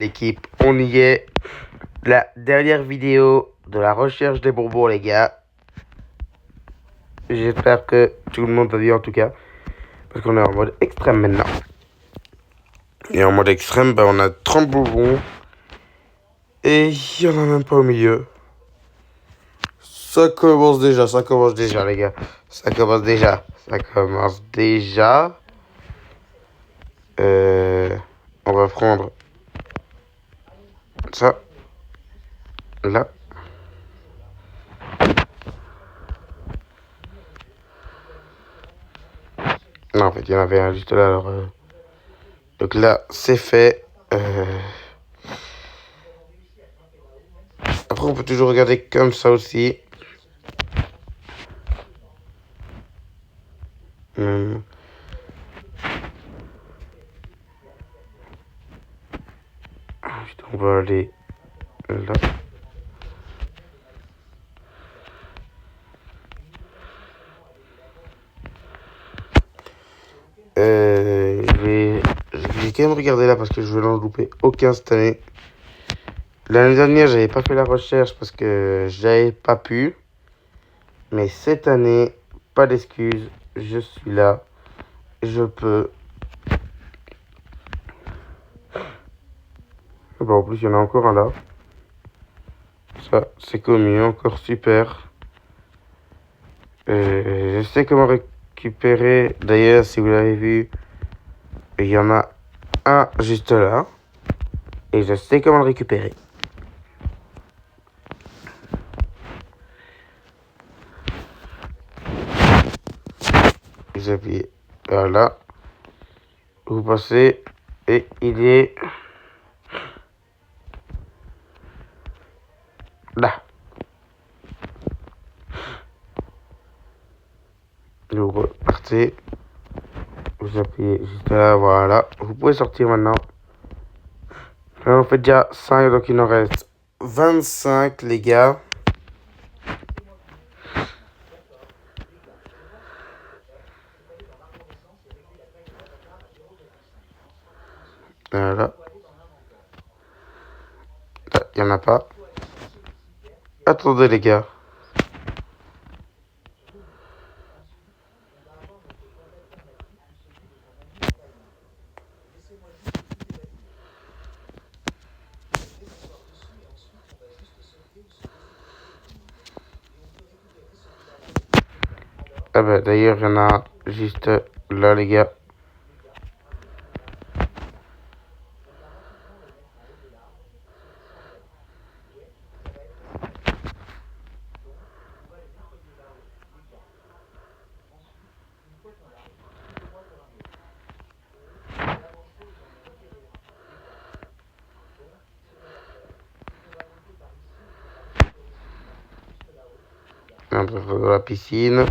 L'équipe, on y est. La dernière vidéo de la recherche des bonbons, les gars. J'espère que tout le monde va bien en tout cas. Parce qu'on est en mode extrême maintenant. Et en mode extrême, on a 30 bonbons. Et il n'y en a même pas au milieu. Ça commence déjà, les gars. Ça commence déjà. On va prendre ça. Là. Non, en fait, il y en avait un juste là. Alors, donc là, c'est fait. Après, on peut toujours regarder comme ça aussi. On va aller là. Je vais quand même regarder là parce que je vais n'en louper aucun cette année. L'année dernière, j'avais pas fait la recherche parce que j'avais pas pu. Mais cette année, pas d'excuses, je suis là. Je peux. En plus, il y en a encore un là. Ça, c'est commun, encore super. Je sais comment récupérer. D'ailleurs, si vous l'avez vu, il y en a un juste là. Et je sais comment le récupérer. Vous appuyez là. Vous passez. Et il est là. Vous repartez. Vous appuyez juste là, voilà. Vous pouvez sortir maintenant. Là, on fait déjà 5, donc il en reste 25, les gars. Voilà. Là, il n'y en a pas. Attendez, les gars. Ah bah, d'ailleurs, il y en a juste là, les gars. Un peu dans la piscine.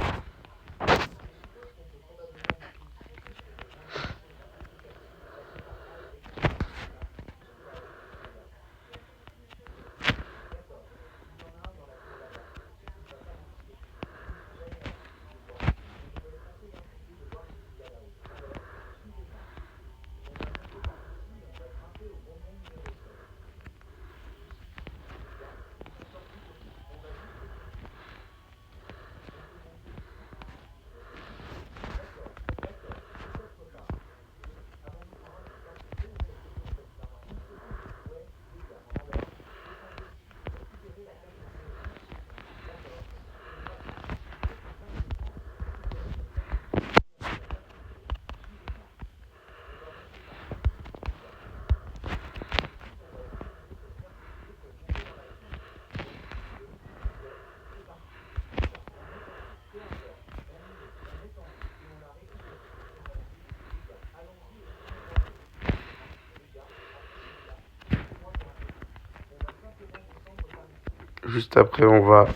Juste après, on va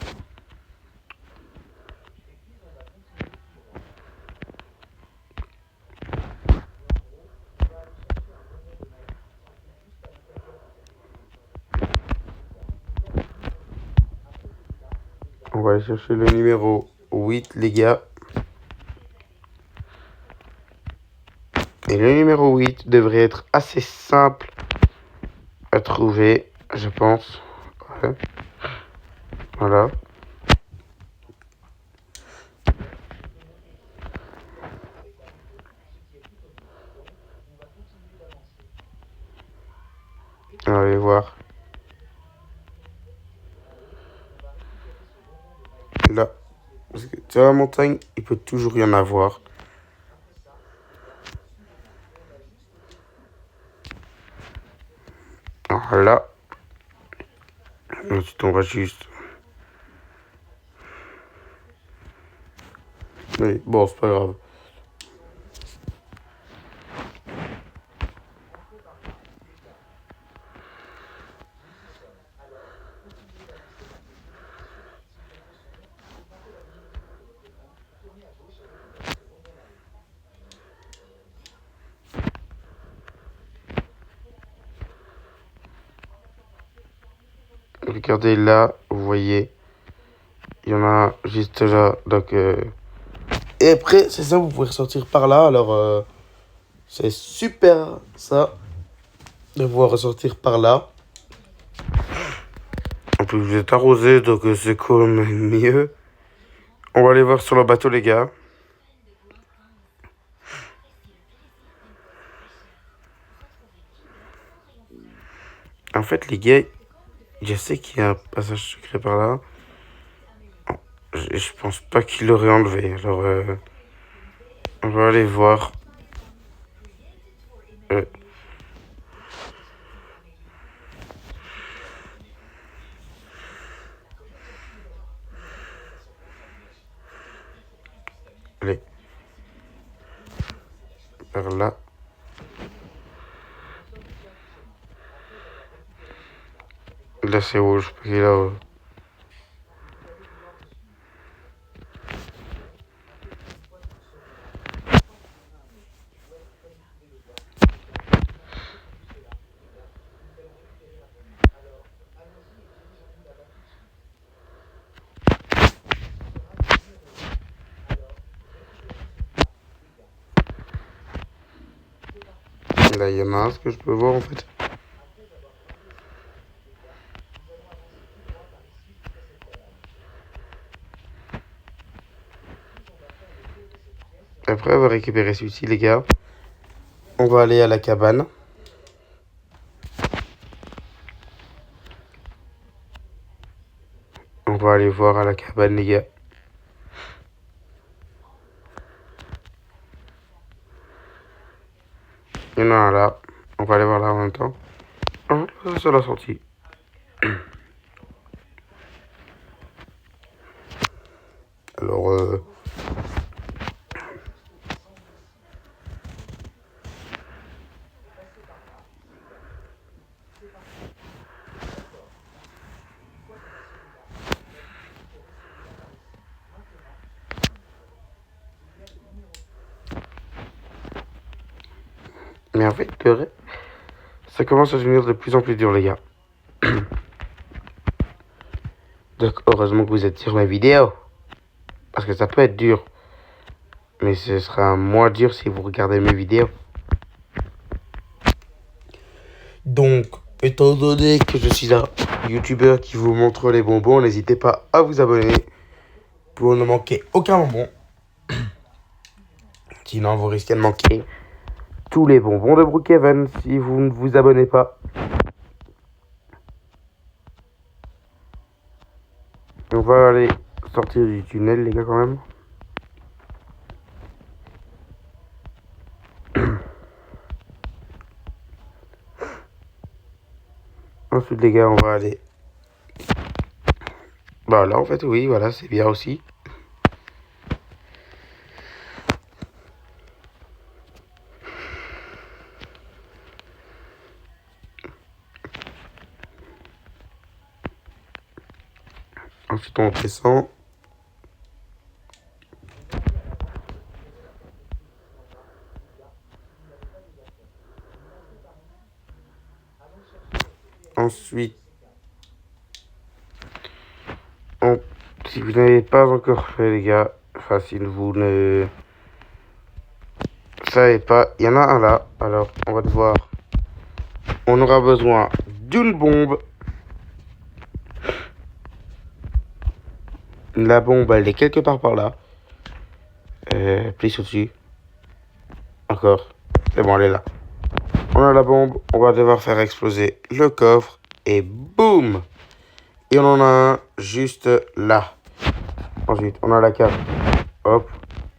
aller chercher le numéro 8, les gars. Et le numéro 8 devrait être assez simple à trouver, je pense. Ouais. Voilà. On va aller voir. Là. Parce que sur la montagne, il peut toujours y en avoir. Alors là. Tu tomberas juste. Mais bon, c'est pas grave. Regardez là, vous voyez, il y en a juste là. Donc, et après, c'est ça, vous pouvez ressortir par là. Alors, c'est super ça, de pouvoir ressortir par là. En plus, vous êtes arrosé, donc c'est quand même mieux. On va aller voir sur le bateau, les gars. En fait, les gars, je sais qu'il y a un passage secret par là. Je pense pas qu'il l'aurait enlevé. Alors, on va aller voir. Allez. Par là. Là, c'est rouge. Parce que là, là, il y en a un, ce que je peux voir en fait. Après avoir récupéré celui-ci, les gars, on va aller à la cabane. On va aller voir à la cabane, les gars. Il y en a un là. On va aller voir là en même temps. Ah, ça l'a sorti. Alors, mais en fait, ça commence à devenir de plus en plus dur, les gars. Donc, heureusement que vous êtes sur mes vidéos. Parce que ça peut être dur. Mais ce sera moins dur si vous regardez mes vidéos. Donc, étant donné que je suis un youtubeur qui vous montre les bonbons, n'hésitez pas à vous abonner pour ne manquer aucun bonbon. Sinon, vous risquez de manquer tous les bonbons de Brookhaven si vous ne vous abonnez pas. On va aller sortir du tunnel, les gars, quand même. Ensuite, les gars, on va aller... Bah là, en fait, oui, voilà, c'est bien aussi. Ensuite, on descend. Ensuite, si vous n'avez pas encore fait, les gars, enfin, si vous ne savez pas, il y en a un là. Alors, on va devoir... On aura besoin d'une bombe. La bombe, elle est quelque part par là. Plus au-dessus. Encore. C'est bon, elle est là. On a la bombe, on va devoir faire exploser le coffre. Et boum! Et on en a un juste là. Ensuite, on a la carte. Hop.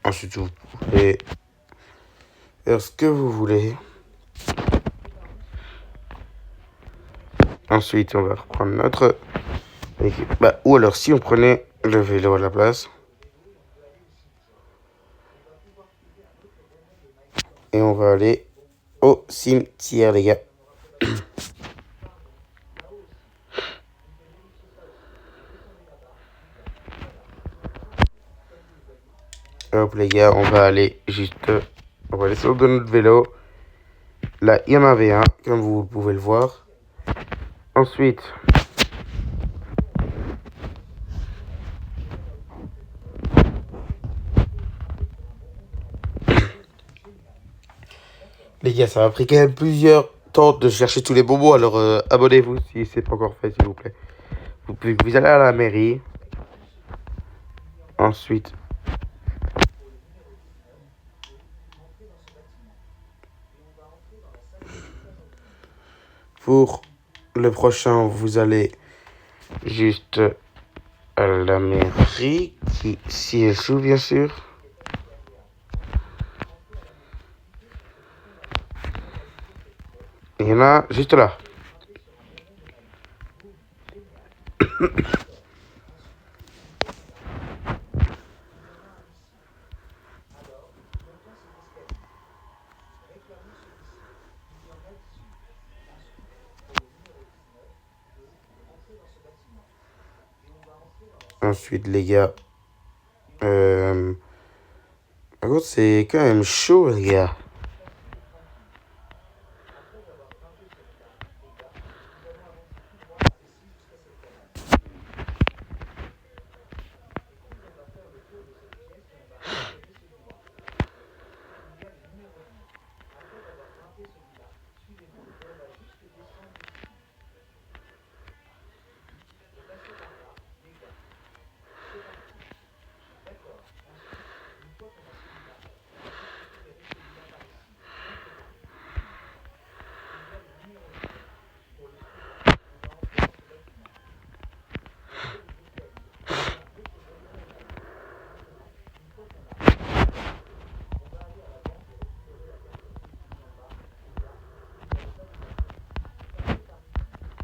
Ensuite, vous pouvez faire ce que vous voulez. Ensuite, on va reprendre notre... ou alors, si on prenait le vélo à la place. Et on va aller au cimetière, les gars. Hop, les gars, on va aller juste... On va aller sur de notre vélo. Là, il y en avait un, comme vous pouvez le voir. Ensuite... Les gars, ça m'a pris quand même plusieurs temps de chercher tous les bobos, alors abonnez-vous si c'est pas encore fait, s'il vous plaît. Vous allez à la mairie. Ensuite, pour le prochain, vous allez juste à la mairie, si elle s'ouvre, bien sûr. Il y en a juste là. Ensuite, les gars, par contre, c'est quand même chaud, les gars.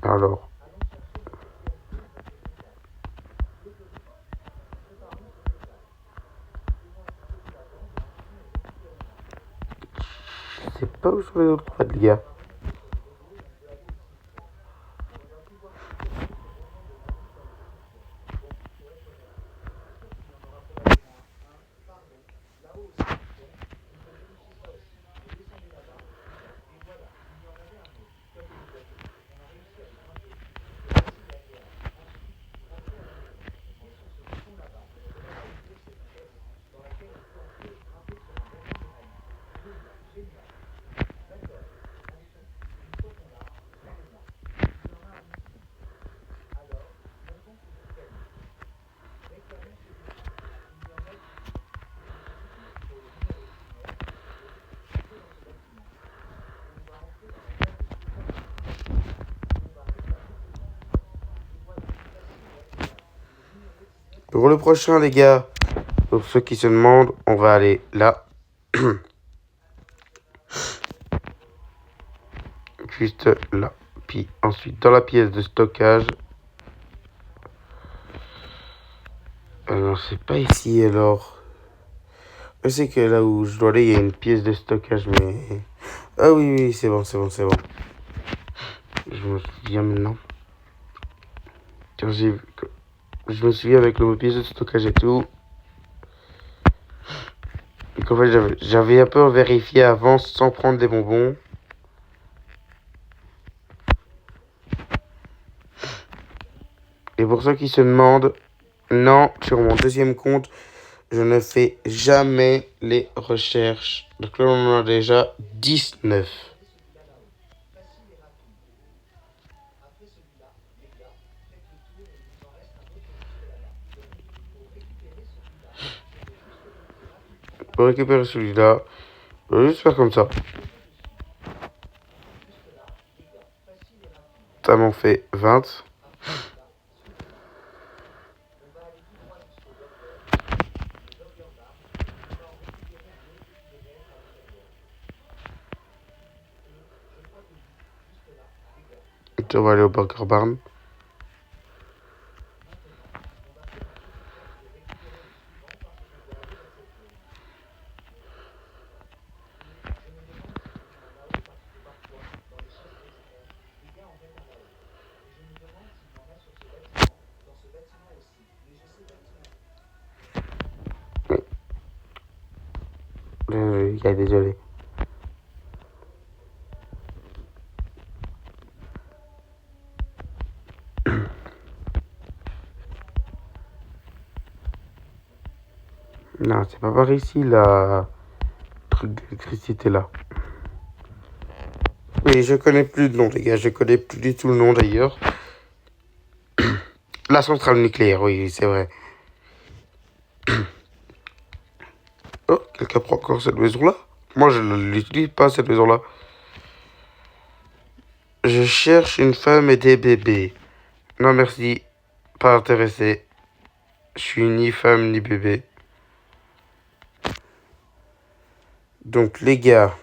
Alors, je sais pas où sont les autres, en fait, les gars. Pour le prochain, les gars, pour ceux qui se demandent, on va aller là. Juste là. Puis ensuite, dans la pièce de stockage. Non, c'est pas ici alors. Je sais que là où je dois aller, il y a une pièce de stockage, mais... Ah oui, oui, c'est bon, c'est bon, c'est bon. Je me souviens maintenant. Quand je me souviens avec le pièce de stockage et tout. Donc en fait, j'avais un peu vérifié avant sans prendre des bonbons. Et pour ceux qui se demandent, non, sur mon deuxième compte, je ne fais jamais les recherches. Donc là, on en a déjà 19. pour récupérer celui-là. Je vais juste faire comme ça. Ça m'en fait 20. Et on va aller au Burger Barn. Les gars, désolé. Non, c'est pas par ici, là. Truc d'électricité, là. Oui, je connais plus de nom, les gars. Je connais plus du tout le nom, d'ailleurs. La centrale nucléaire, oui, c'est vrai. Oh, quelqu'un prend encore cette maison-là? Moi, je ne l'utilise pas, cette maison-là. Je cherche une femme et des bébés. Non, merci. Pas intéressé. Je suis ni femme ni bébé. Donc, les gars,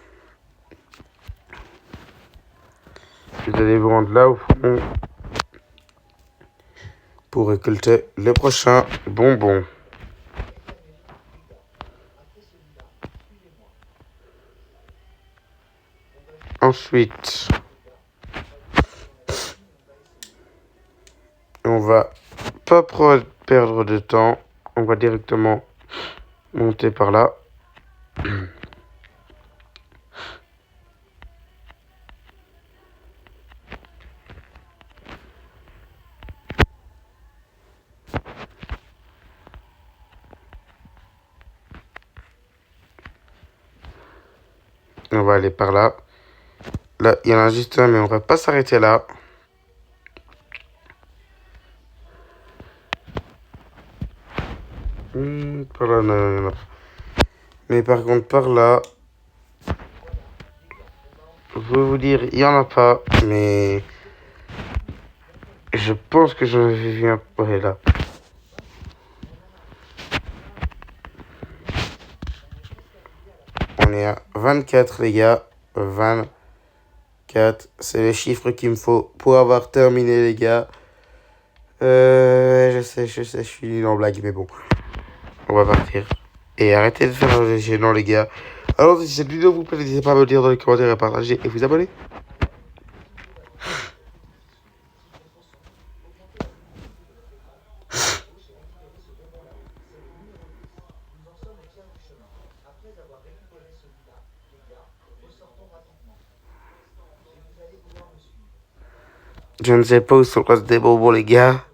vous allez vous rendre là au fond pour récolter les prochains bonbons. Ensuite, on va pas perdre de temps. On va directement monter par là. On va aller par là. Là, il y en a juste un, mais on va pas s'arrêter là. Par là, non, non, non. Mais par contre, par là, je veux vous dire, il y en a pas, mais je pense que j'en ai vu un. Ouais, là. On est à 24, les gars. 24. C'est les chiffres qu'il me faut pour avoir terminé, les gars. Je sais, je suis nul en blague, mais bon. On va partir. Et arrêtez de faire le gênant, les gars. Alors, si cette vidéo vous plaît, n'hésitez pas à me le dire dans les commentaires, à partager et vous abonner. Je ne sais pas où sont le reste des bonbons, les gars.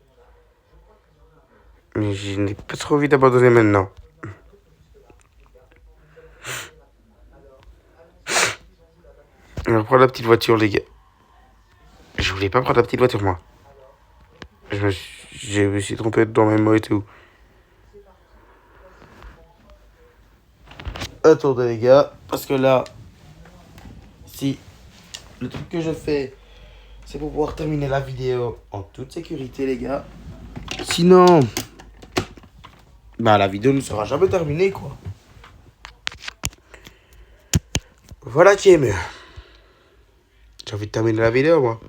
Mais je n'ai pas trop envie d'abandonner maintenant. On va prendre la petite voiture, les gars. Je voulais pas prendre la petite voiture, moi. Je me suis trompé dans mes mots et tout. Attendez, les gars. Parce que là, si le truc que je fais, c'est pour pouvoir terminer la vidéo en toute sécurité, les gars. Sinon, bah la vidéo ne sera jamais terminée, quoi. Voilà qui est mieux. J'ai envie de terminer la vidéo, moi.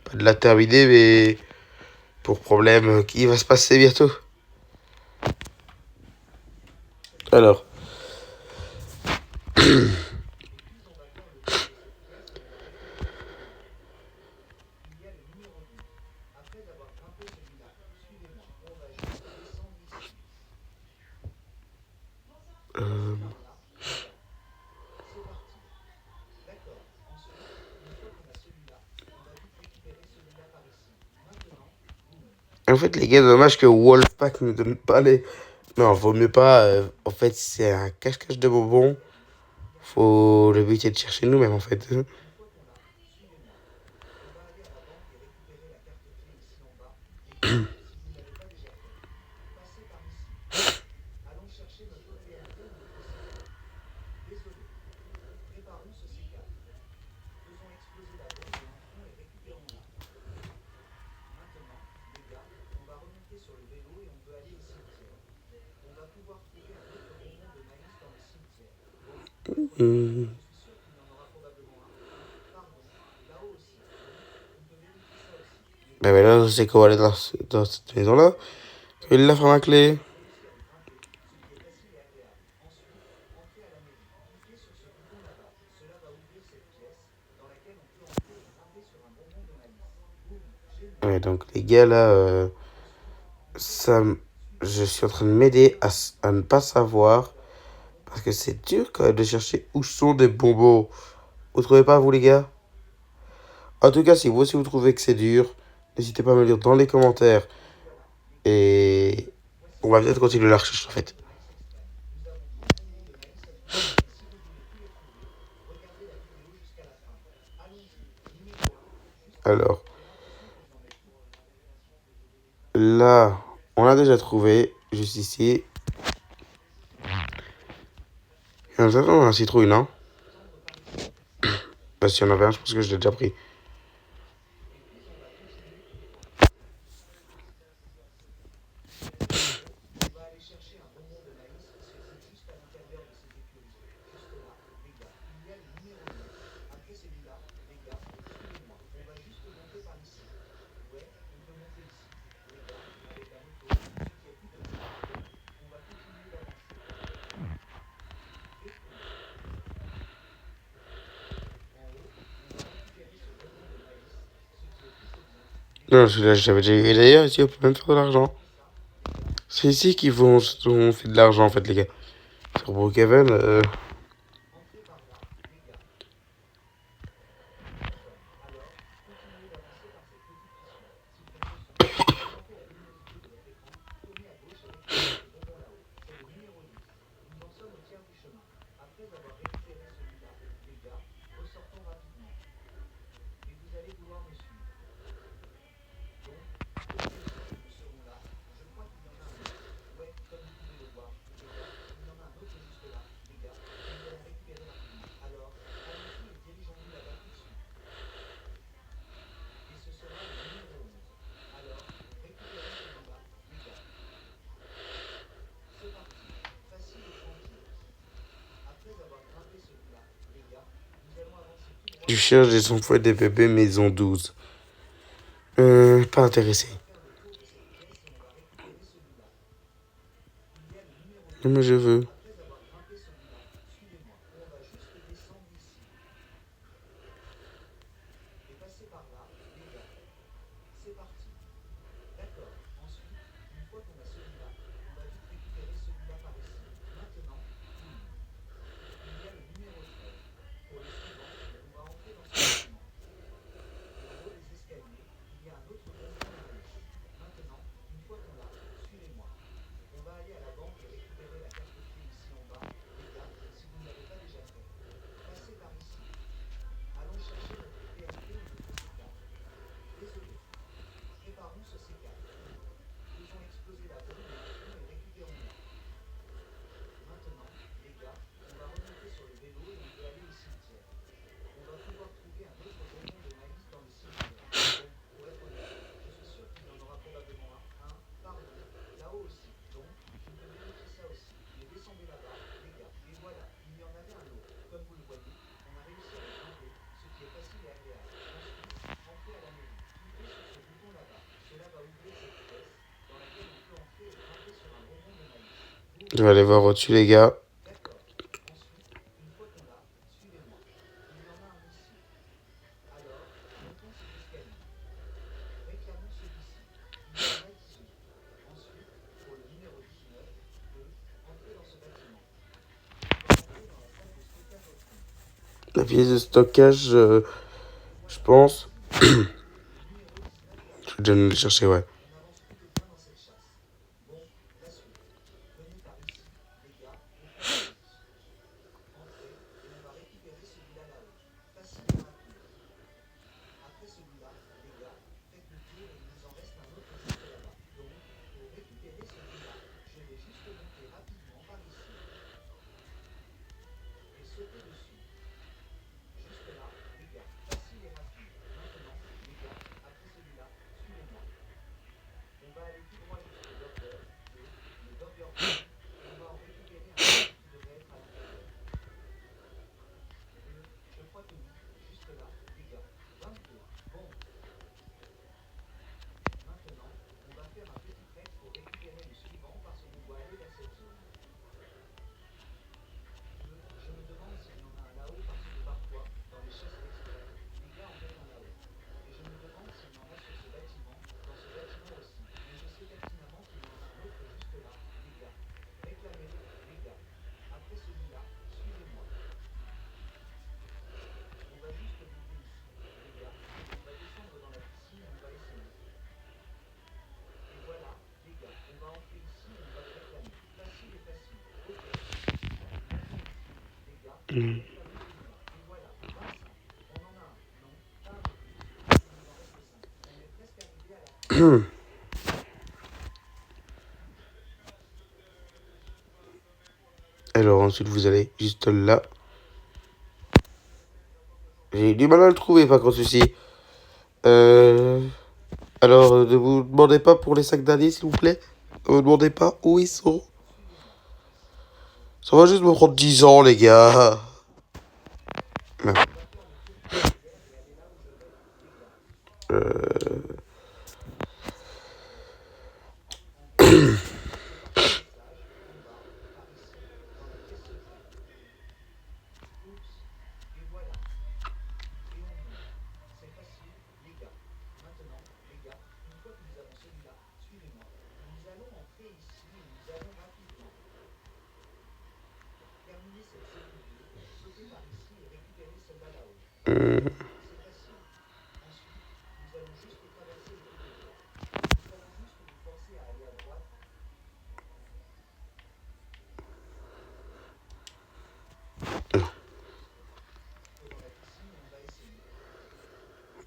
Pas de la terminer, mais pour problème qui va se passer bientôt. Alors. En fait, les gars, dommage que Wolfpack ne donne pas les. Non, vaut mieux pas. En fait, c'est un cache-cache de bonbons. Faut le but est de chercher nous-mêmes, en fait. Hmm. Bah, mais là, c'est qu'on va aller dans cette maison-là. Il la ferme à clé. Ouais, donc les gars, là, ça, je suis en train de m'aider à ne pas savoir. Parce que c'est dur quand même de chercher où sont des bonbons. Vous trouvez pas, vous, les gars? En tout cas, si vous aussi vous trouvez que c'est dur, n'hésitez pas à me le dire dans les commentaires. Et on va peut-être continuer la recherche, en fait. Alors, là, on a déjà trouvé, juste ici. Il y en a un citrouille, non? Bah, s'il y en avait un, je pense que je l'ai déjà pris. Non, celui-là, j'avais déjà eu. Et d'ailleurs, ici, on peut même faire de l'argent. C'est ici on fait de l'argent, en fait, les gars. Sur Brookhaven, je cherche des enfants et des bébés maison 12. Pas intéressé. Non, mais je veux. Je vais aller voir au-dessus, les gars. La pièce de stockage, je pense. Je vais déjà aller chercher, ouais. Alors ensuite vous allez juste là. J'ai du mal à le trouver par contre celui-ci. Alors ne vous demandez pas pour les 5 derniers s'il vous plaît. Ne me demandez pas où ils sont. Ça va juste me prendre 10 ans les gars. Non.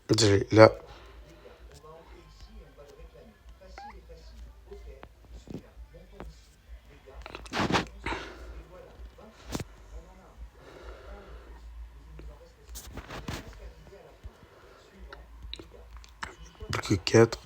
Désolé, là. Plus que 4.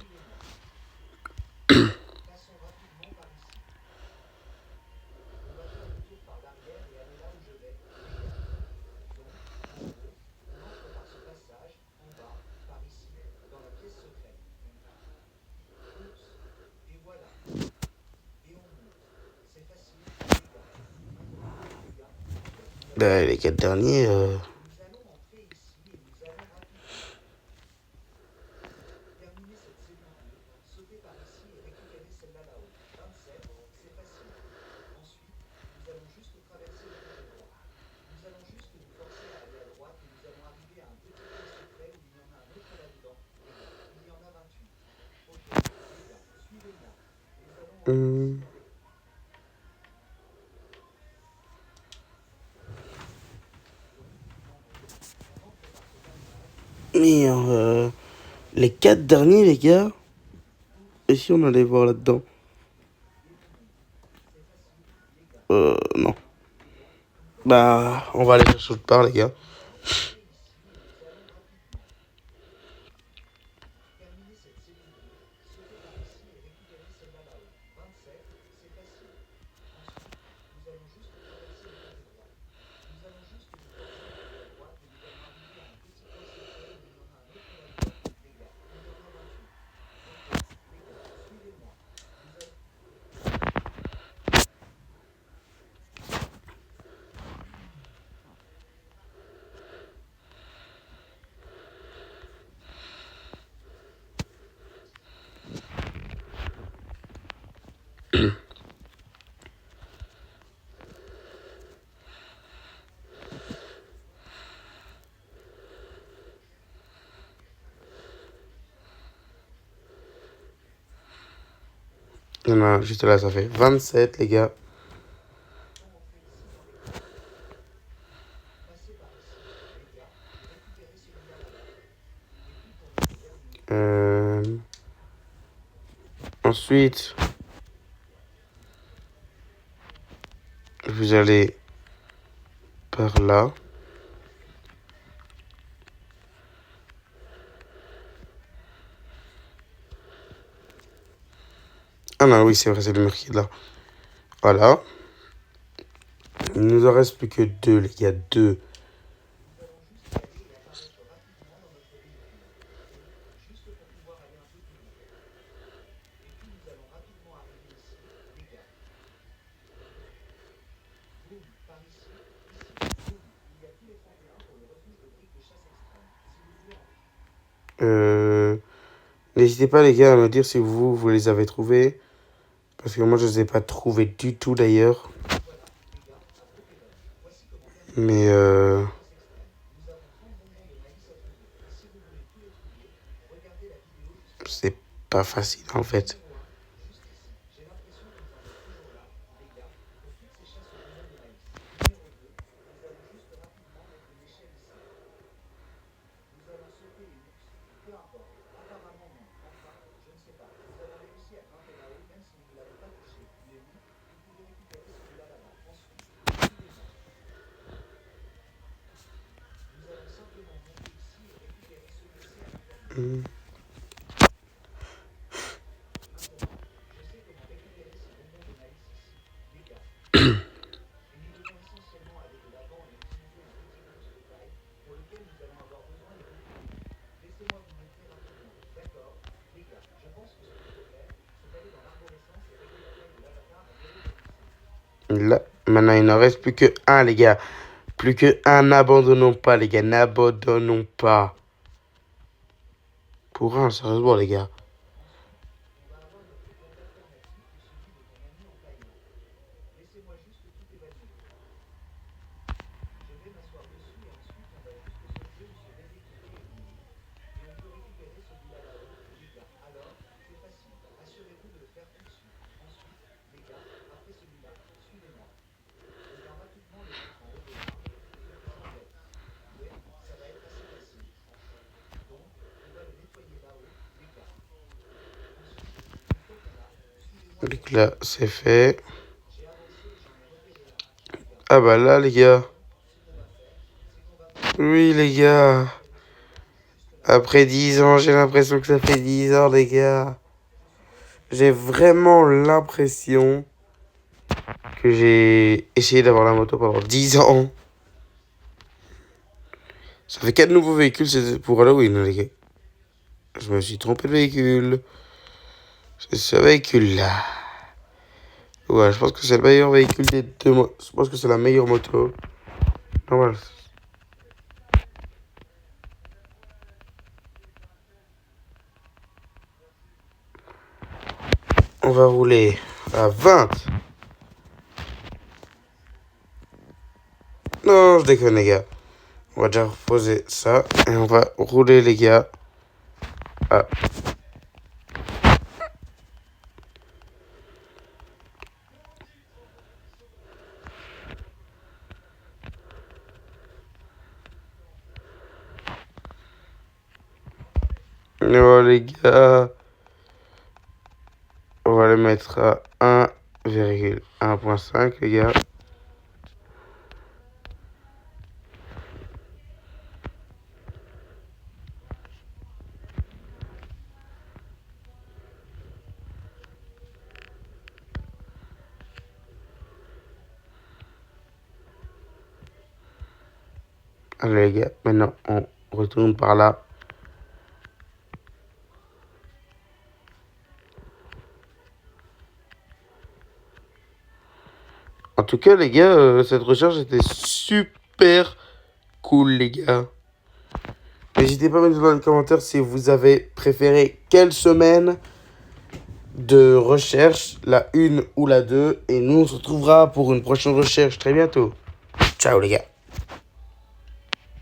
Bah, les 4 derniers. Mais les 4 derniers, les gars. Et si on allait voir là-dedans? Non. Bah, on va aller chercher autre part, les gars. Il y en a juste là, ça fait 27, les gars. Ensuite, vous allez par là. Ah non, oui, c'est vrai, c'est le mur qui est là. Voilà. Il nous en reste plus que 2, les gars, 2. N'hésitez pas, les gars, à me dire si vous les avez trouvés. Parce que moi, je ne les ai pas trouvés du tout, d'ailleurs. Mais c'est pas facile, en fait. Là, maintenant, il n'en reste plus que un, les gars. Plus que un, n'abandonnons pas, les gars. N'abandonnons pas. Pour un, sérieusement, les gars. Donc là, c'est fait. Ah bah là, les gars. Oui, les gars. Après 10 ans, j'ai l'impression que ça fait 10 ans, les gars. J'ai vraiment l'impression que j'ai essayé d'avoir la moto pendant 10 ans. Ça fait 4 nouveaux véhicules, c'est pour Halloween, les gars. Je me suis trompé de véhicule. C'est ce véhicule-là. Ouais, je pense que c'est le meilleur véhicule des deux. Je pense que c'est la meilleure moto. Non, voilà. On va rouler à 20. Non, je déconne, les gars. On va déjà reposer ça. Et on va rouler, les gars. À... Oh, les gars. On va le mettre à 1,1.5, les gars. Allez, les gars, maintenant, on retourne par là. En tout cas, les gars, cette recherche était super cool, les gars. N'hésitez pas à me dire dans les commentaires si vous avez préféré quelle semaine de recherche, la 1 ou la 2. Et nous, on se retrouvera pour une prochaine recherche très bientôt. Ciao, les gars.